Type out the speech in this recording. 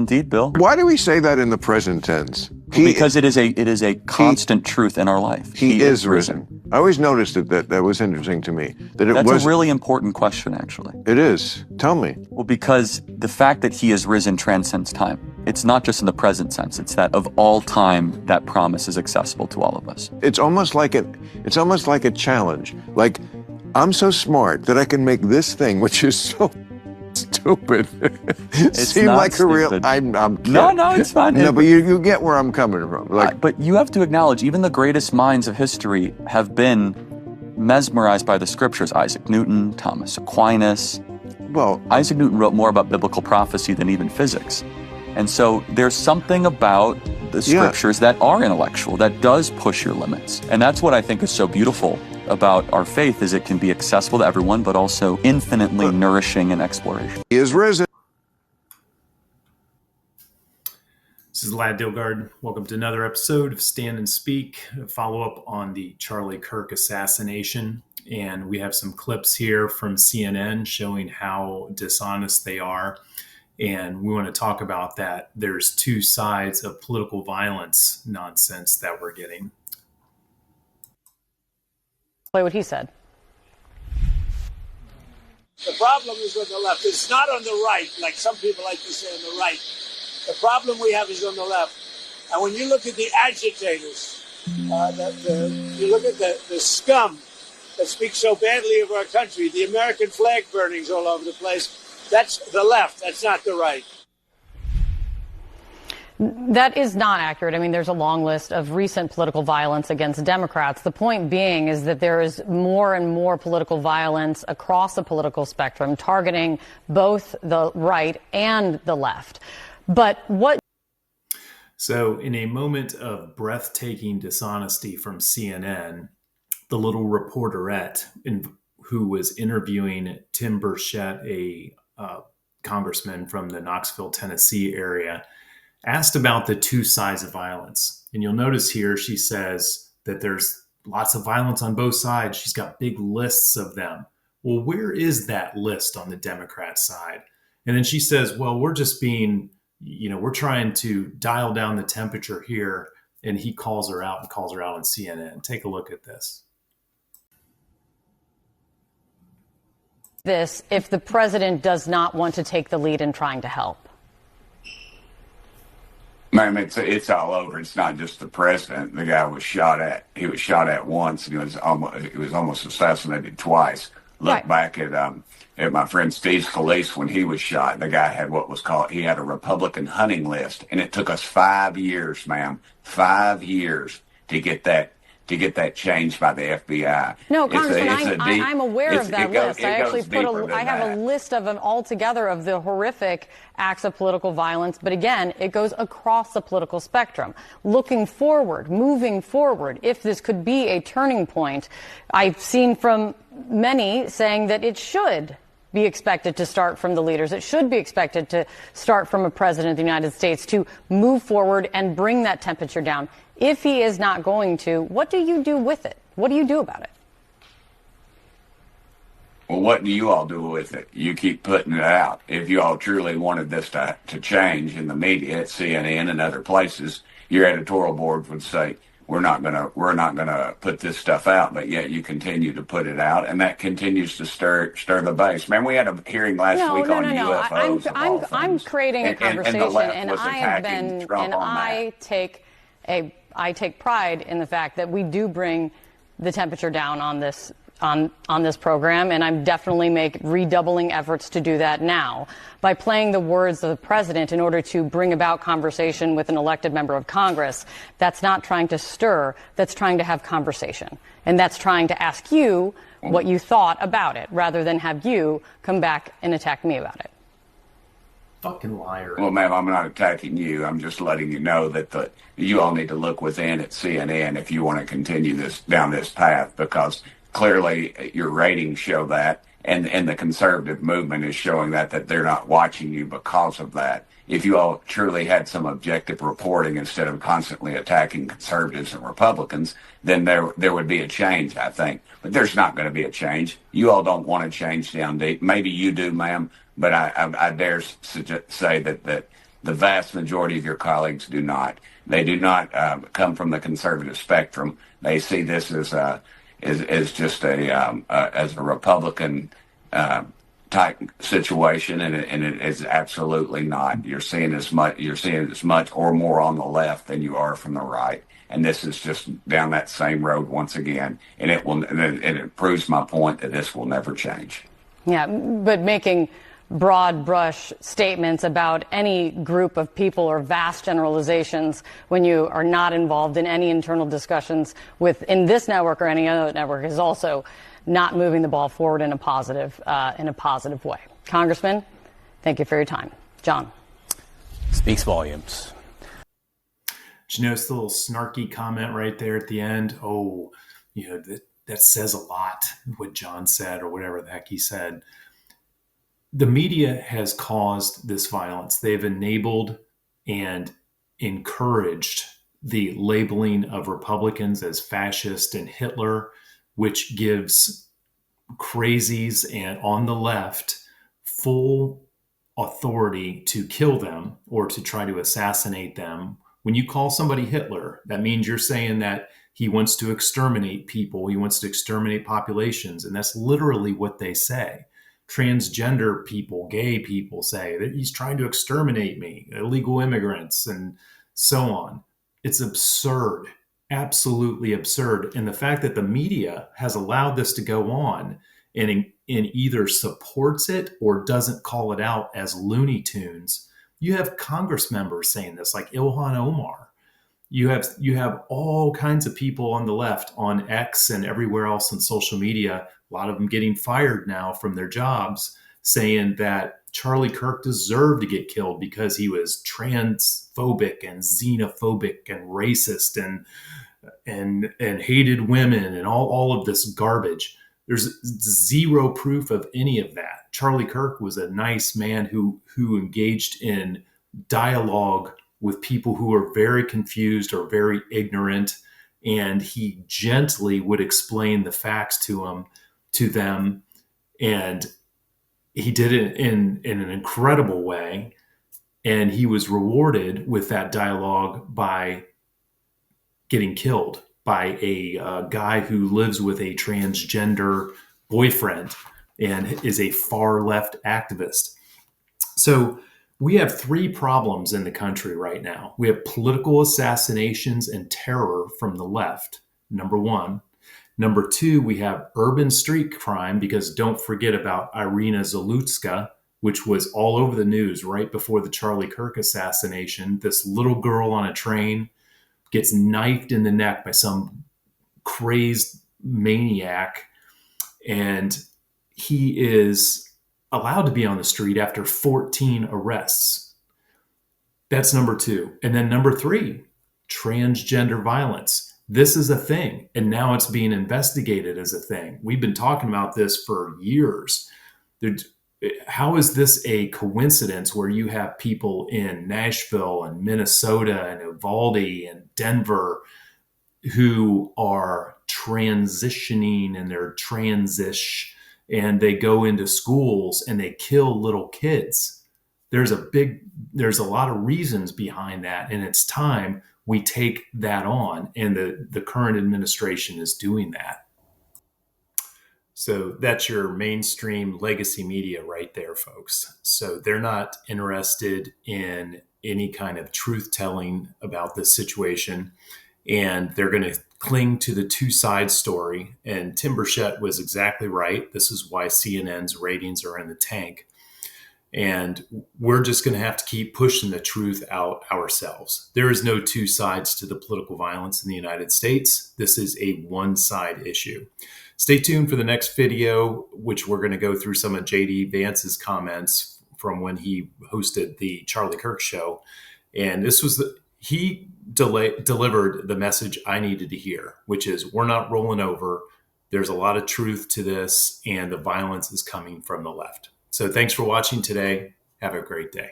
Indeed, Bill. Why do we say that in the present tense? Because it is a constant truth in our life. He is risen. I always noticed that was interesting to me. That's a really important question, actually. It is. Tell me. Well, because the fact that he is risen transcends time. It's not just in the present sense. It's that of all time, that promise is accessible to all of us. It's almost like a challenge. Like, I'm so smart that I can make this thing, which is so stupid, seem like a real. I'm kidding. No, it's fine. No, but you get where I'm coming from. But you have to acknowledge, even the greatest minds of history have been mesmerized by the scriptures. Isaac Newton, Thomas Aquinas. Well, Isaac Newton wrote more about biblical prophecy than even physics. And so there's something about the scriptures that are intellectual, that does push your limits. And that's what I think is so beautiful about our faith, is it can be accessible to everyone, but also infinitely nourishing in exploration. He is risen. This is Lad Dilgard. Welcome to another episode of Stand and Speak, a follow-up on the Charlie Kirk assassination. And we have some clips here from CNN showing how dishonest they are. And we want to talk about that. There's two sides of political violence nonsense that we're getting. Play what he said. The problem is on the left. It's not on the right, like some people like to say on the right. The problem we have is on the left. And when you look at the agitators, you look at the scum that speaks so badly of our country, the American flag burnings all over the place, that's the left. That's not the right. That is not accurate. I mean, there's a long list of recent political violence against Democrats. The point being is that there is more and more political violence across the political spectrum, targeting both the right and the left. But what... So in a moment of breathtaking dishonesty from CNN, the little reporterette who was interviewing Tim Burchett, a congressman from the Knoxville, Tennessee area, asked about the two sides of violence. And you'll notice here she says that there's lots of violence on both sides. She's got big lists of them. Well, where is that list on the Democrat side? And then she says, well, we're just being, we're trying to dial down the temperature here. And he calls her out on CNN. Take a look at this. This if the president does not want to take the lead in trying to help? Ma'am, it's all over. It's not just the president. The guy was shot at. He was shot at once, and he was almost assassinated twice. Look back at my friend Steve Scalise when he was shot. The guy had he had a Republican hunting list, and it took us 5 years, ma'am, 5 years to get that changed by the FBI. No, Congressman, I'm aware of that list. I actually I have a list of them altogether of the horrific acts of political violence. But again, it goes across the political spectrum. Looking forward, moving forward, if this could be a turning point, I've seen from many saying that it should be expected to start from the leaders. It should be expected to start from a president of the United States to move forward and bring that temperature down. If he is not going to, what do you do with it? What do you do about it? Well, what do you all do with it? You keep putting it out. If you all truly wanted this to change in the media, at CNN and other places, your editorial board would say, we're not gonna put this stuff out, but yet you continue to put it out, and that continues to stir the base. Man, we had a hearing last week on UFOs. I'm creating a conversation, and I take pride in the fact that we do bring the temperature down on this program, and I'm definitely redoubling efforts to do that now by playing the words of the president in order to bring about conversation with an elected member of Congress. That's not trying to stir, that's trying to have conversation. And that's trying to ask you what you thought about it, rather than have you come back and attack me about it. Fucking liar. Well, ma'am, I'm not attacking you. I'm just letting you know that you all need to look within at CNN if you want to continue down this path, because clearly your ratings show that, and the conservative movement is showing that they're not watching you because of that. If you all truly had some objective reporting instead of constantly attacking conservatives and Republicans, then there would be a change, I think. But there's not going to be a change. You all don't want to change down deep. Maybe you do, ma'am, but I dare say that The vast majority of your colleagues do not. They do not come from the conservative spectrum. They see this as just as a Republican type situation, and it is absolutely not. You're seeing as much or more on the left than you are from the right. And this is just down that same road once again, and it proves my point that this will never change. Yeah, but making broad brush statements about any group of people or vast generalizations when you are not involved in any internal discussions in this network or any other network is also not moving the ball forward in a positive way. Congressman, thank you for your time. John. Speaks volumes. Did you notice the little snarky comment right there at the end? Oh, that says a lot, what John said or whatever the heck he said. The media has caused this violence. They've enabled and encouraged the labeling of Republicans as fascist and Hitler, which gives crazies and on the left full authority to kill them or to try to assassinate them. When you call somebody Hitler, that means you're saying that he wants to exterminate people. He wants to exterminate populations. And that's literally what they say. Transgender people, gay people say that he's trying to exterminate me, illegal immigrants, and so on. It's absurd, absolutely absurd. And the fact that the media has allowed this to go on and either supports it or doesn't call it out as Looney Tunes. You have Congress members saying this, like Ilhan Omar. You have all kinds of people on the left on X and everywhere else on social media, a lot of them getting fired now from their jobs, saying that Charlie Kirk deserved to get killed because he was transphobic and xenophobic and racist and hated women and all of this garbage. There's zero proof of any of that. Charlie Kirk was a nice man who engaged in dialogue with people who are very confused or very ignorant, and he gently would explain the facts to them, and he did it in an incredible way, and he was rewarded with that dialogue by getting killed by a guy who lives with a transgender boyfriend and is a far left activist. So we have three problems in the country right now. We have political assassinations and terror from the left, number one. Number two, we have urban street crime, because don't forget about Irina Zalutska, which was all over the news right before the Charlie Kirk assassination. This little girl on a train gets knifed in the neck by some crazed maniac, and he is allowed to be on the street after 14 arrests. That's number two. And then number three, transgender violence. This is a thing, and now it's being investigated as a thing. We've been talking about this for years. How is this a coincidence where you have people in Nashville and Minnesota and Uvalde and Denver who are transitioning and they're transish, and they go into schools and they kill little kids? There's a lot of reasons behind that, and it's time we take that on, and the current administration is doing that. So that's your mainstream legacy media right there, folks. So they're not interested in any kind of truth telling about this situation, and they're going to cling to the two sides story. And Tim Burchett was exactly right. This is why CNN's ratings are in the tank. And we're just going to have to keep pushing the truth out ourselves. There is no two sides to the political violence in the United States. This is a one-side issue. Stay tuned for the next video, which we're going to go through some of J.D. Vance's comments from when he hosted the Charlie Kirk show. And this was he delivered the message I needed to hear, which is we're not rolling over. There's a lot of truth to this, and the violence is coming from the left. So thanks for watching today. Have a great day.